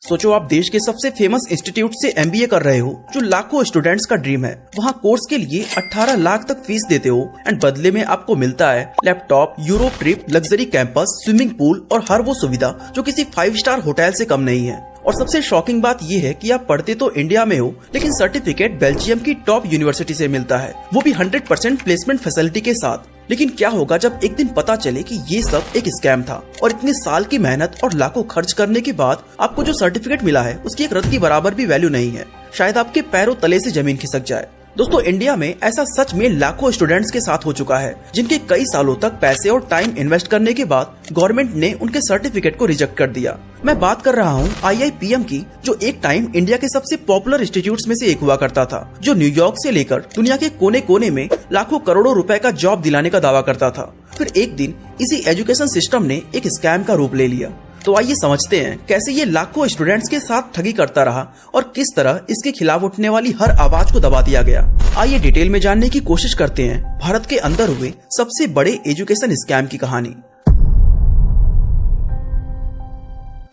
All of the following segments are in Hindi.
सोचो आप देश के सबसे फेमस इंस्टीट्यूट से एमबीए कर रहे हो, जो लाखों स्टूडेंट्स का ड्रीम है। वहाँ कोर्स के लिए 18 लाख तक फीस देते हो एंड बदले में आपको मिलता है laptop, Europe trip, luxury campus, swimming pool और हर वो सुविधा जो किसी 5 स्टार होटल से कम नहीं है। और सबसे शॉकिंग बात ये है कि आप पढ़ते तो इंडिया में हो, लेकिन सर्टिफिकेट बेल्जियम की टॉप यूनिवर्सिटी से मिलता है, वो भी 100% प्लेसमेंट फैसिलिटी के साथ। लेकिन क्या होगा जब एक दिन पता चले कि ये सब एक स्कैम था और इतने साल की मेहनत और लाखों खर्च करने के बाद आपको जो सर्टिफिकेट मिला है उसकी एक रत्ती की बराबर भी वैल्यू नहीं है। शायद आपके पैरों तले से जमीन खिसक जाए। दोस्तों, इंडिया में ऐसा सच में लाखों स्टूडेंट्स के साथ हो चुका है, जिनके कई सालों तक पैसे और टाइम इन्वेस्ट करने के बाद गवर्नमेंट ने उनके सर्टिफिकेट को रिजेक्ट कर दिया। मैं बात कर रहा हूँ IIPM की, जो एक टाइम इंडिया के सबसे पॉपुलर इंस्टीट्यूट्स में से एक हुआ करता था, जो न्यूयॉर्क से लेकर दुनिया के कोने कोने में लाखों करोड़ों रुपए का जॉब दिलाने का दावा करता था। फिर एक दिन इसी एजुकेशन सिस्टम ने एक स्कैम का रूप ले लिया। तो आइए समझते हैं कैसे ये लाखों स्टूडेंट्स के साथ ठगी करता रहा और किस तरह इसके खिलाफ उठने वाली हर आवाज को दबा दिया गया। आइए डिटेल में जानने की कोशिश करते हैं भारत के अंदर हुए सबसे बड़े एजुकेशन स्कैम की कहानी।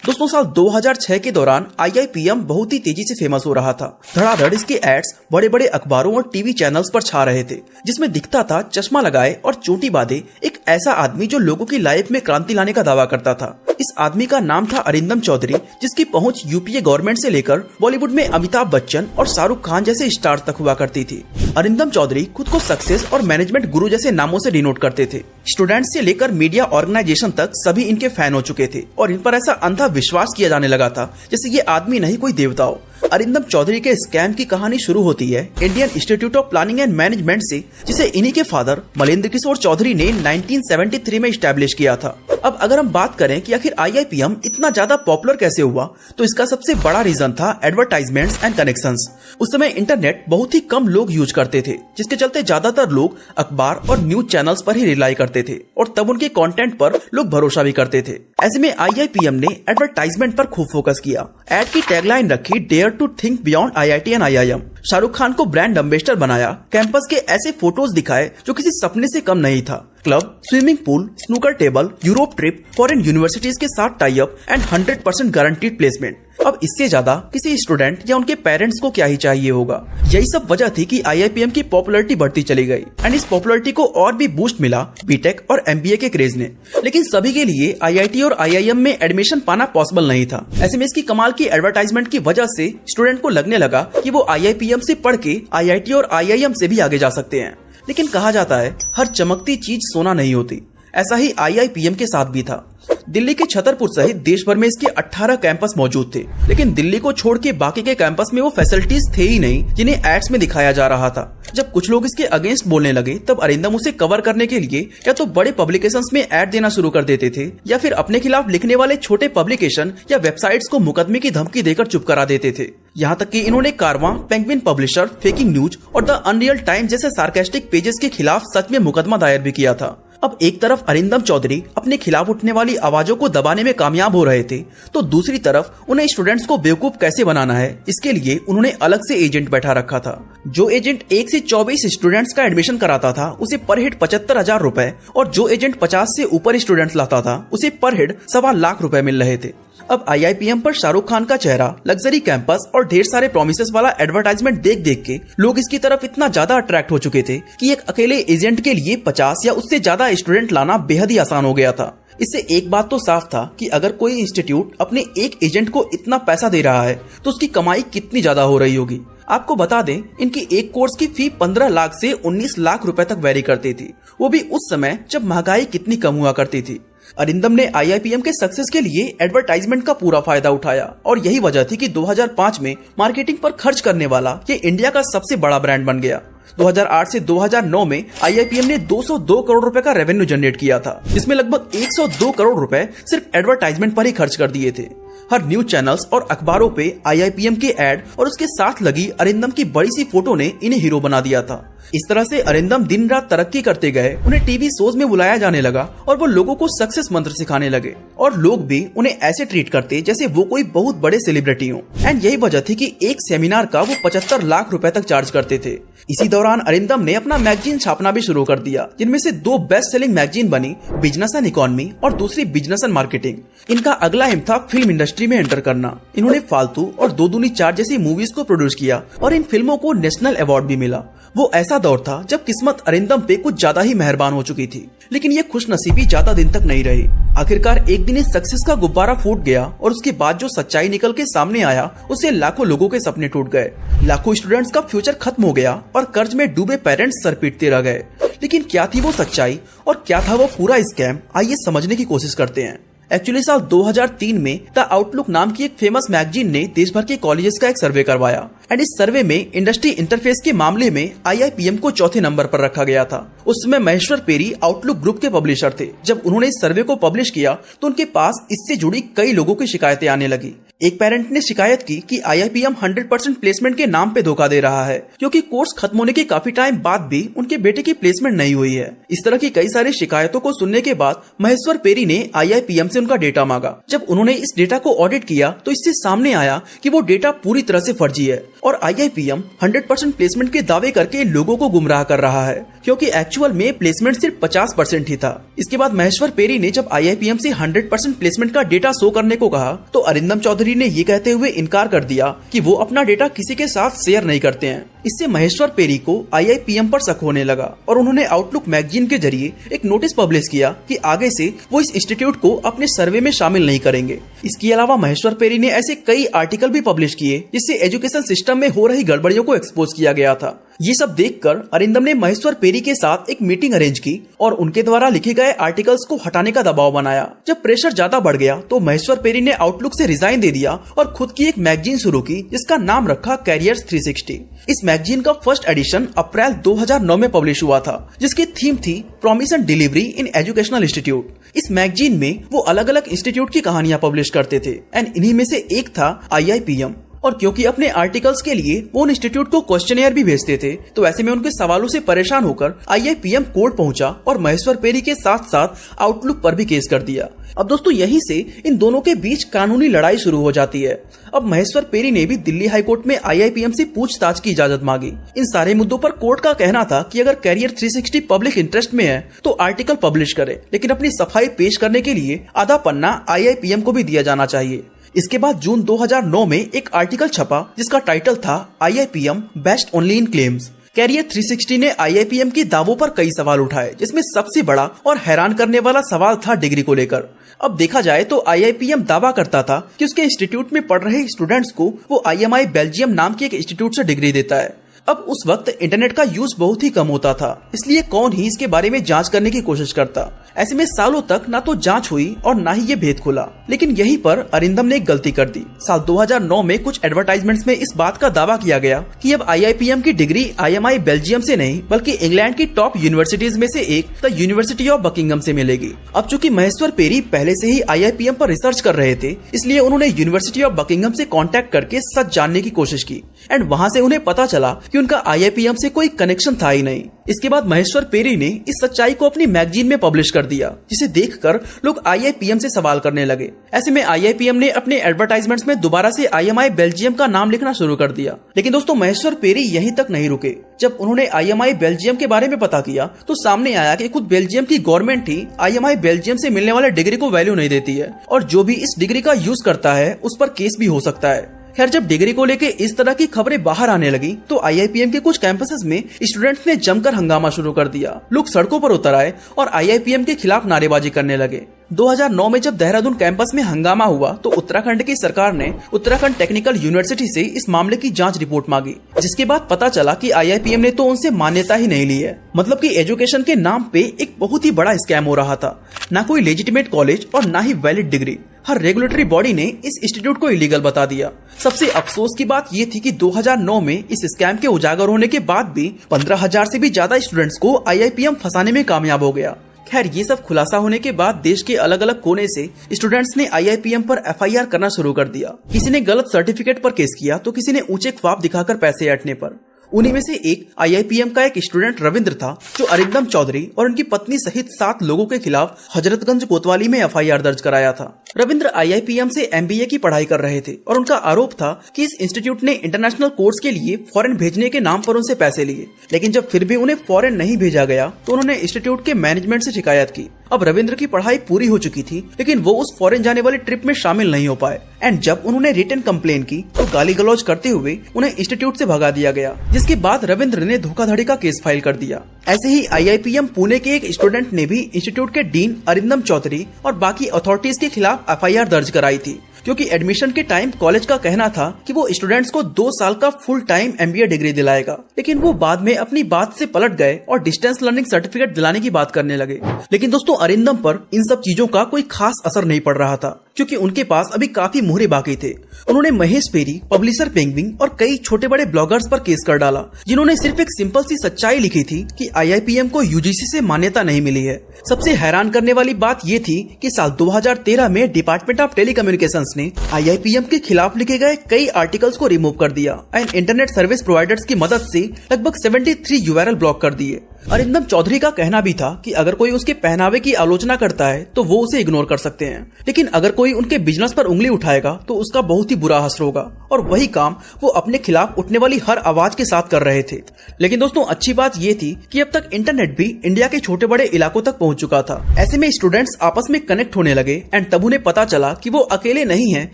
दोस्तों, साल 2006 के दौरान IIPM बहुत ही तेजी से फेमस हो रहा था। धड़ाधड़ इसके एड्स बड़े बड़े अखबारों और टीवी चैनल्स पर छा रहे थे, जिसमें दिखता था चश्मा लगाए और चोटी बांधे एक ऐसा आदमी जो लोगों की लाइफ में क्रांति लाने का दावा करता था। इस आदमी का नाम था अरिंदम चौधरी, जिसकी पहुंच यूपीए गवर्नमेंट से लेकर बॉलीवुड में अमिताभ बच्चन और शाहरुख खान जैसे स्टार्स तक हुआ करती थी। अरिंदम चौधरी खुद को सक्सेस और मैनेजमेंट गुरु जैसे नामों से डिनोट करते थे। स्टूडेंट्स से लेकर मीडिया ऑर्गेनाइजेशन तक सभी इनके फैन हो चुके थे और इन पर ऐसा अंधा विश्वास किया जाने लगा था जैसे ये आदमी नहीं कोई देवता हो। अरिंदम चौधरी के स्कैम की कहानी शुरू होती है Indian institute of planning and management से, जिसे इन्हीं के फादर मलेंद्र किशोर चौधरी ने 1973 में स्टैब्लिश किया था। अब अगर हम बात करें कि आखिर IIPM इतना ज्यादा पॉपुलर कैसे हुआ, तो इसका सबसे बड़ा रीजन था एडवर्टाइजमेंट्स एंड कनेक्शंस। उस समय इंटरनेट बहुत ही कम लोग यूज करते थे, जिसके चलते ज्यादातर लोग अखबार और न्यूज चैनल्स पर ही रिलाई करते थे और तब उनके कंटेंट पर लोग भरोसा भी करते थे। ऐसे में IIPM ने एडवर्टाइजमेंट पर खूब फोकस किया। एड की टैगलाइन रखी, dare to think beyond IIT and IIM। Shahrukh Khan को ब्रांड एम्बेसडर बनाया। कैंपस के ऐसे फोटोज दिखाए जो किसी सपने से कम नहीं था। Club, swimming pool, snooker table, Europe trip, foreign universities के साथ tie up and 100% guaranteed placement. अब इससे ज्यादा किसी स्टूडेंट या उनके पेरेंट्स को क्या ही चाहिए होगा। यही सब वजह थी कि IIPM की पॉपुलैरिटी बढ़ती चली गई एंड इस पॉपुलैरिटी को और भी बूस्ट मिला बीटेक और MBA के क्रेज ने। लेकिन सभी के लिए IIT और IIM में एडमिशन पाना पॉसिबल नहीं था। ऐसे में इसकी कमाल की एडवर्टाइजमेंट की वजह से स्टूडेंट को लगने लगा कि वो IIPM से पढ़ के IIT और IIM से भी आगे जा सकते हैं। लेकिन कहा जाता है हर चमकती चीज सोना नहीं होती। ऐसा ही IIPM के साथ भी था। दिल्ली के छतरपुर सहित देश भर में इसके 18 कैंपस मौजूद थे, लेकिन दिल्ली को छोड़ के बाकी के कैंपस में वो फैसिलिटीज थे ही नहीं जिन्हें एड्स में दिखाया जा रहा था। जब कुछ लोग इसके अगेंस्ट बोलने लगे, तब अरिंदम उसे कवर करने के लिए या तो बड़े पब्लिकेशंस में ऐड देना शुरू कर देते थे या फिर अपने खिलाफ लिखने वाले छोटे पब्लिकेशन या वेबसाइट्स को मुकदमे की धमकी देकर चुप करा देते थे। यहाँ तक कि इन्होंने कारवां, पेंगुइन पब्लिशर, फेकिंग न्यूज और द अनरियल टाइम जैसे सार्केस्टिक पेजेस के खिलाफ सच में मुकदमा दायर भी किया था। अब एक तरफ अरिंदम चौधरी अपने खिलाफ उठने वाली आवाजों को दबाने में कामयाब हो रहे थे, तो दूसरी तरफ उन्हें स्टूडेंट्स को बेवकूफ कैसे बनाना है, इसके लिए उन्होंने अलग से एजेंट बैठा रखा था। जो एजेंट 1 से 24 स्टूडेंट्स का एडमिशन कराता था उसे पर हेड 75,000 रुपए और जो एजेंट 50 से ऊपर स्टूडेंट्स लाता था उसे पर हेड 1.25 लाख रुपए मिल रहे थे। अब IIPM पर शाहरुख खान का चेहरा, लग्जरी कैंपस और ढेर सारे प्रोमिसेस वाला एडवर्टाइजमेंट देख देख के लोग इसकी तरफ इतना ज्यादा अट्रैक्ट हो चुके थे कि एक अकेले एजेंट के लिए 50 या उससे ज्यादा स्टूडेंट लाना बेहद ही आसान हो गया था। इससे एक बात तो साफ था कि अगर कोई इंस्टीट्यूट अपने एक एजेंट को इतना पैसा दे रहा है तो उसकी कमाई कितनी ज्यादा हो रही होगी। आपको बता दें, इनकी एक कोर्स की फी 15 लाख से 19 लाख रुपए तक वेरी करती थी, वो भी उस समय जब महंगाई कितनी कम हुआ करती थी। अरिंदम ने IIPM के सक्सेस के लिए एडवर्टाइजमेंट का पूरा फायदा उठाया और यही वजह थी कि 2005 में मार्केटिंग पर खर्च करने वाला ये इंडिया का सबसे बड़ा ब्रांड बन गया। 2008 से 2009 में IIPM ने 202 करोड़ रुपए का रेवेन्यू जनरेट किया था, जिसमें लगभग 102 करोड़ रुपए सिर्फ एडवर्टाइजमेंट पर ही खर्च कर दिए थे। हर न्यूज चैनल्स और अखबारों पे IIPM के एड और उसके साथ लगी अरिंदम की बड़ी सी फोटो ने इन्हें हीरो बना दिया था। इस तरह से अरिंदम दिन रात तरक्की करते गए, उन्हें टीवी शोज में बुलाया जाने लगा और वो लोगों को सक्सेस मंत्र सिखाने लगे और लोग भी उन्हें ऐसे ट्रीट करते जैसे वो कोई बहुत बड़े सेलिब्रिटी हो। एंड यही वजह थी कि एक सेमिनार का वो 75 लाख रुपए तक चार्ज करते थे। इसी दौरान अरिंदम ने अपना मैगजीन छापना भी शुरू कर दिया, जिनमें से 2 बेस्ट सेलिंग मैगजीन बनी, बिजनेस एंड इकोनॉमी और दूसरी बिजनेस एंड मार्केटिंग। इनका अगला एम था फिल्म इंडस्ट्री में एंटर करना। इन्होंने फालतू और 2 दूनी 4 जैसी मूवीज को प्रोड्यूस किया और इन फिल्मों को नेशनल अवार्ड भी मिला। वो ऐसा दौर था जब किस्मत अरिंदम पे कुछ ज्यादा ही मेहरबान हो चुकी थी, लेकिन ये खुशनसीबी ज्यादा दिन तक नहीं रही। आखिरकार एक दिन इस सक्सेस का गुब्बारा फूट गया और उसके बाद जो सच्चाई निकल के सामने आया, उससे लाखों लोगों के सपने टूट गए, लाखों स्टूडेंट्स का फ्यूचर खत्म हो गया और कर्ज में डूबे पेरेंट्स सर पीटते रह गए। लेकिन क्या थी वो सच्चाई और क्या था वो पूरा स्कैम, आइए समझने की कोशिश करते हैं। एक्चुअली साल 2003 में द आउटलुक नाम की एक फेमस मैगजीन ने देश भर के कॉलेजेस का एक सर्वे करवाया एंड इस सर्वे में इंडस्ट्री इंटरफेस के मामले में IIPM को चौथे नंबर पर रखा गया था। उस समय महेश्वर पेरी आउटलुक ग्रुप के पब्लिशर थे। जब उन्होंने इस सर्वे को पब्लिश किया तो उनके पास इससे जुड़ी कई लोगों की शिकायतें आने लगी। एक पेरेंट ने शिकायत की कि IIPM 100% प्लेसमेंट के नाम पे धोखा दे रहा है, क्योंकि कोर्स खत्म होने के काफी टाइम बाद भी उनके बेटे की प्लेसमेंट नहीं हुई है। इस तरह की कई सारी शिकायतों को सुनने के बाद महेश्वर पेरी ने IIPM से उनका डेटा मांगा। जब उन्होंने इस डेटा को ऑडिट किया तो इससे सामने आया कि वो डेटा पूरी तरह से फर्जी है और IIPM 100% प्लेसमेंट के दावे करके लोगों को गुमराह कर रहा है, क्योंकि एक्चुअल में प्लेसमेंट सिर्फ 50% ही था। इसके बाद महेश्वर पेरी ने जब IIPM से 100% प्लेसमेंट का डेटा शो करने को कहा तो अरिंदम चौधरी ने ये कहते हुए इनकार कर दिया कि वो अपना डेटा किसी के साथ शेयर नहीं करते हैं। इससे महेश्वर पेरी को IIPM पर शक होने लगा और उन्होंने आउटलुक मैगजीन के जरिए एक नोटिस पब्लिश किया कि आगे से वो इस इंस्टीट्यूट को अपने सर्वे में शामिल नहीं करेंगे। इसके अलावा महेश्वर पेरी ने ऐसे कई आर्टिकल भी पब्लिश किए जिससे एजुकेशन सिस्टम में हो रही गड़बड़ियों को एक्सपोज किया गया था। ये सब देखकर अरिंदम ने महेश्वर पेरी के साथ एक मीटिंग अरेंज की और उनके द्वारा लिखे गए आर्टिकल्स को हटाने का दबाव बनाया। जब प्रेशर ज्यादा बढ़ गया तो महेश्वर पेरी ने आउटलुक से रिजाइन दे दिया और खुद की एक मैगजीन शुरू की जिसका नाम रखा कैरियर्स 360। इस मैगजीन का फर्स्ट एडिशन अप्रैल 2009 में पब्लिश हुआ था, जिसकी थीम थी promise and delivery in educational institute. इस मैगजीन में वो अलग अलग इंस्टीट्यूट की कहानियां पब्लिश करते थे एंड इन्हीं में से एक था IIPM। और क्योंकि अपने आर्टिकल्स के लिए वो उन इंस्टीट्यूट को क्वेश्चनियर भी भेजते थे, तो ऐसे में उनके सवालों से परेशान होकर IIPM कोर्ट पहुंचा और महेश्वर पेरी के साथ साथ आउटलुक पर भी केस कर दिया। अब दोस्तों यहीं से इन दोनों के बीच कानूनी लड़ाई शुरू हो जाती है। अब महेश्वर पेरी ने भी दिल्ली हाई कोर्ट में IIPM से पूछताछ की इजाजत मांगी। इन सारे मुद्दों पर कोर्ट का कहना था कि अगर कैरियर 360 पब्लिक इंटरेस्ट में है तो आर्टिकल पब्लिश करे, लेकिन अपनी सफाई पेश करने के लिए आधा पन्ना IIPM को भी दिया जाना चाहिए। इसके बाद जून 2009 में एक आर्टिकल छपा जिसका टाइटल था IIPM best only in claims. Career 360 ने IIPM के दावों पर कई सवाल उठाए, जिसमें सबसे बड़ा और हैरान करने वाला सवाल था डिग्री को लेकर। अब देखा जाए तो IIPM दावा करता था कि उसके इंस्टीट्यूट में पढ़ रहे स्टूडेंट्स को वो IMI बेल्जियम नाम के एक इंस्टीट्यूट से डिग्री देता है। अब उस वक्त इंटरनेट का यूज बहुत ही कम होता था, इसलिए कौन ही इसके बारे में जांच करने की कोशिश करता। ऐसे में सालों तक ना तो जांच हुई और ना ही ये भेद खुला। लेकिन यहीं पर अरिंदम ने एक गलती कर दी। साल 2009 में कुछ एडवर्टाइजमेंट्स में इस बात का दावा किया गया कि अब IIPM की डिग्री IMI बेल्जियम से नहीं बल्कि इंग्लैंड की टॉप यूनिवर्सिटीज में से एक द यूनिवर्सिटी ऑफ बकिंगम से मिलेगी। अब चूंकि महेश्वर पेरी पहले से ही IIPM पर रिसर्च कर रहे थे, इसलिए उन्होंने यूनिवर्सिटी ऑफ बकिंगम से कॉन्टेक्ट करके सच जानने की कोशिश की एंड वहाँ से उन्हें पता चला कि उनका IIPM से कोई कनेक्शन था ही नहीं। इसके बाद महेश्वर पेरी ने इस सच्चाई को अपनी मैगजीन में पब्लिश कर दिया, जिसे देखकर लोग IIPM से सवाल करने लगे। ऐसे में IIPM ने अपने एडवर्टाइजमेंट्स में दोबारा से IMI बेल्जियम का नाम लिखना शुरू कर दिया। लेकिन दोस्तों महेश्वर पेरी यहीं तक नहीं रुके। जब उन्होंने IMI बेल्जियम के बारे में पता किया तो सामने आया कि खुद बेल्जियम की गवर्नमेंट ही IMI बेल्जियम से मिलने वाले डिग्री को वैल्यू नहीं देती है और जो भी इस डिग्री का यूज करता है उस पर केस भी हो सकता है। खैर, जब डिग्री को लेके इस तरह की खबरें बाहर आने लगी तो IIPM के कुछ कैंपसेस में स्टूडेंट्स ने जमकर हंगामा शुरू कर दिया। लोग सड़कों पर उतर आए और IIPM के खिलाफ नारेबाजी करने लगे। 2009 में जब देहरादून कैंपस में हंगामा हुआ तो उत्तराखंड की सरकार ने उत्तराखंड टेक्निकल यूनिवर्सिटी से इस मामले की जांच रिपोर्ट मांगी, जिसके बाद पता चला कि IIPM ने तो उनसे मान्यता ही नहीं ली है। मतलब कि एजुकेशन के नाम पे एक बहुत ही बड़ा स्कैम हो रहा था। ना कोई लेजिटिमेट कॉलेज और ना ही वैलिड डिग्री। हर रेगुलेटरी बॉडी ने इस इंस्टीट्यूट को इलीगल बता दिया। सबसे अफसोस की बात ये थी कि 2009 में इस स्कैम के उजागर होने के बाद भी 15,000 से भी ज्यादा स्टूडेंट्स को IIPM फंसाने में कामयाब हो गया। खैर, ये सब खुलासा होने के बाद देश के अलग अलग कोने से स्टूडेंट्स ने IIPM पर FIR करना शुरू कर दिया। किसी ने गलत सर्टिफिकेट पर केस किया तो किसी ने ऊंचे ख्वाब दिखाकर पैसे ऐंठने पर। उन्हीं में से एक IIPM का एक स्टूडेंट रविंद्र था, जो अरिंदम चौधरी और उनकी पत्नी सहित 7 लोगों के खिलाफ हजरतगंज कोतवाली में FIR दर्ज कराया था। रविंद्र IIPM से MBA की पढ़ाई कर रहे थे और उनका आरोप था कि इस इंस्टीट्यूट ने इंटरनेशनल कोर्स के लिए फॉरेन भेजने के नाम पर उनसे पैसे लिए, लेकिन जब फिर भी उन्हें फॉरेन नहीं भेजा गया तो उन्होंने इंस्टीट्यूट के मैनेजमेंट से शिकायत की। अब रविंद्र की पढ़ाई पूरी हो चुकी थी, लेकिन वो उस फॉरेन जाने वाली ट्रिप में शामिल नहीं हो पाए एंड जब उन्होंने रिटन कंप्लेन की तो गाली गलौज करते हुए उन्हें इंस्टीट्यूट से भगा दिया गया, जिसके बाद रविंद्र ने धोखाधड़ी का केस फाइल कर दिया। ऐसे ही IIPM पुणे के एक स्टूडेंट ने भी इंस्टीट्यूट के डीन अरिंदम चौधरी और बाकी अथॉरिटीज के खिलाफ FIR दर्ज कराई थी, क्योंकि एडमिशन के टाइम कॉलेज का कहना था कि वो स्टूडेंट्स को 2 साल का फुल टाइम MBA डिग्री दिलाएगा, लेकिन वो बाद में अपनी बात से पलट गए और डिस्टेंस लर्निंग सर्टिफिकेट दिलाने की बात करने लगे। लेकिन दोस्तों, अरिंदम पर इन सब चीजों का कोई खास असर नहीं पड़ रहा था, क्योंकि उनके पास अभी काफी मुहरे बाकी थे। उन्होंने महेश पेरी, पब्लिशर पेंगविन और कई छोटे बड़े ब्लॉगर्स पर केस कर डाला, जिन्होंने सिर्फ एक सिंपल सी सच्चाई लिखी थी कि IIPM को UGC से मान्यता नहीं मिली है। सबसे हैरान करने वाली बात ये थी कि साल 2013 में डिपार्टमेंट ऑफ टेलीकम्युनिकेशंस ने IIPM के खिलाफ लिखे गए कई आर्टिकल्स को रिमूव कर दिया एंड इंटरनेट सर्विस प्रोवाइडर्स की मदद से लगभग 73 URL ब्लॉक कर दिए। अरिंदम चौधरी का कहना भी था कि अगर कोई उसके पहनावे की आलोचना करता है तो वो उसे इग्नोर कर सकते हैं, लेकिन अगर कोई उनके बिजनेस पर उंगली उठाएगा तो उसका बहुत ही बुरा असर होगा, और वही काम वो अपने खिलाफ उठने वाली हर आवाज के साथ कर रहे थे। लेकिन दोस्तों, अच्छी बात ये थी कि अब तक इंटरनेट भी इंडिया के छोटे बड़े इलाकों तक पहुंच चुका था। ऐसे में स्टूडेंट्स आपस में कनेक्ट होने लगे एंड तब उन्हें पता चला कि वो अकेले नहीं है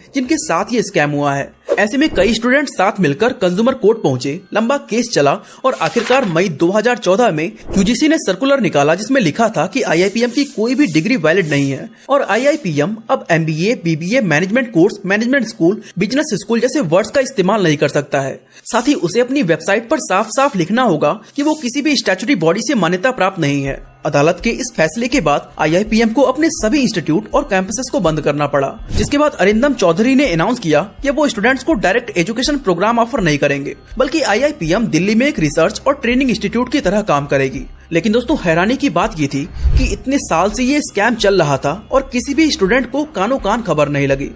जिनके साथ ये स्कैम हुआ है। ऐसे में कई स्टूडेंट साथ मिलकर कंज्यूमर कोर्ट पहुंचे, लंबा केस चला और आखिरकार मई 2014 में UGC ने सर्कुलर निकाला, जिसमें लिखा था कि IIPM की कोई भी डिग्री वैलिड नहीं है और IIPM अब MBA, BBA, management course, management school, business school जैसे वर्ड्स का इस्तेमाल नहीं कर सकता है। साथ ही उसे अपनी वेबसाइट पर साफ साफ लिखना होगा कि वो किसी भी स्टैट्यूटरी बॉडी से मान्यता प्राप्त नहीं है। अदालत के इस फैसले के बाद IIPM को अपने सभी इंस्टीट्यूट और कैंपसेस को बंद करना पड़ा, जिसके बाद अरिंदम चौधरी ने अनाउंस किया कि वो स्टूडेंट्स को डायरेक्ट एजुकेशन प्रोग्राम ऑफर नहीं करेंगे, बल्कि IIPM दिल्ली में एक रिसर्च और ट्रेनिंग इंस्टीट्यूट की तरह काम करेगी। लेकिन दोस्तों, हैरानी की बात ये थी कि इतने साल से ये स्कैम चल रहा था और किसी भी स्टूडेंट को कानो कान खबर नहीं लगी।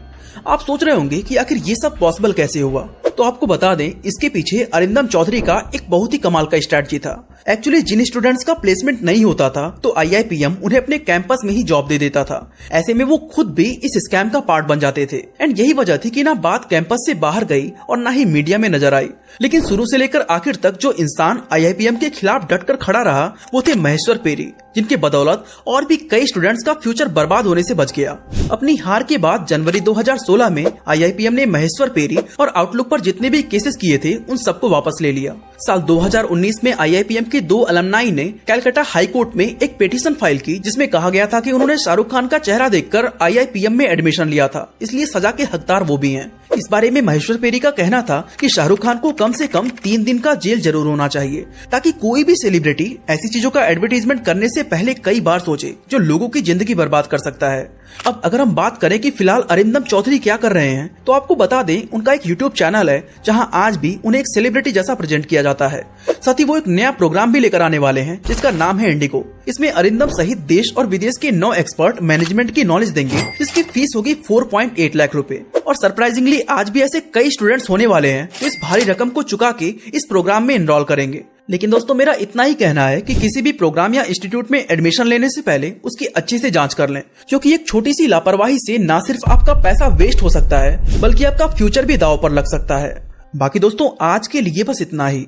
आप सोच रहे होंगे कि आखिर ये सब पॉसिबल कैसे हुआ, तो आपको बता दें, इसके पीछे अरिंदम चौधरी का एक बहुत ही कमाल का स्ट्रैटेजी था। एक्चुअली जिन स्टूडेंट्स का प्लेसमेंट नहीं होता था तो IIPM उन्हें अपने कैंपस में ही जॉब दे देता था। ऐसे में वो खुद भी इस स्कैम का पार्ट बन जाते थे एंड यही वजह थी कि ना बात कैंपस से बाहर गई और ना ही मीडिया में नजर आई। लेकिन शुरू से लेकर आखिर तक जो इंसान IIPM के खिलाफ डटकर खड़ा रहा वो थे महेश्वर पेरी, जिनके बदौलत और भी कई स्टूडेंट्स का फ्यूचर बर्बाद होने से बच गया। अपनी हार के बाद जनवरी 2016 में IIPM ने महेश्वर पेरी और आउटलुक पर जितने भी केसेस किए थे उन सबको वापस ले लिया। साल 2019 में IIPM के 2 अलमनाई ने कलकत्ता हाई कोर्ट में एक पिटीशन फाइल की, जिसमें कहा गया था कि उन्होंने शाहरुख खान का चेहरा देखकर IIPM में एडमिशन लिया था, इसलिए सजा के हकदार वो भी हैं। इस बारे में महेश्वर पेरी का कहना था कि शाहरुख खान को कम से कम 3 दिन का जेल जरूर होना चाहिए, ताकि कोई भी सेलिब्रिटी ऐसी चीजों का एडवर्टीजमेंट करने से पहले कई बार सोचे जो लोगों की जिंदगी बर्बाद कर सकता है। अब अगर हम बात करें कि फिलहाल अरिंदम चौधरी क्या कर रहे हैं, तो आपको बता दें, उनका एक यूट्यूब चैनल है जहां आज भी उन्हें एक सेलिब्रिटी जैसा प्रेजेंट किया जाता है। साथ ही वो एक नया प्रोग्राम भी लेकर आने वाले हैं जिसका नाम है इंडिगो। इसमें अरिंदम सहित देश और विदेश के 9 एक्सपर्ट मैनेजमेंट की नॉलेज देंगे, जिसकी फीस होगी 4.8 लाख रुपए। और सरप्राइजिंगली आज भी ऐसे कई स्टूडेंट्स होने वाले हैं जो इस भारी रकम को चुका के इस प्रोग्राम में एनरोल करेंगे। लेकिन दोस्तों, मेरा इतना ही कहना है कि किसी भी प्रोग्राम या इंस्टीट्यूट में एडमिशन लेने से पहले उसकी अच्छे से जांच कर लें, क्योंकि एक छोटी सी लापरवाही से ना सिर्फ आपका पैसा वेस्ट हो सकता है, बल्कि आपका फ्यूचर भी दांव पर लग सकता है। बाकी दोस्तों, आज के लिए बस इतना ही।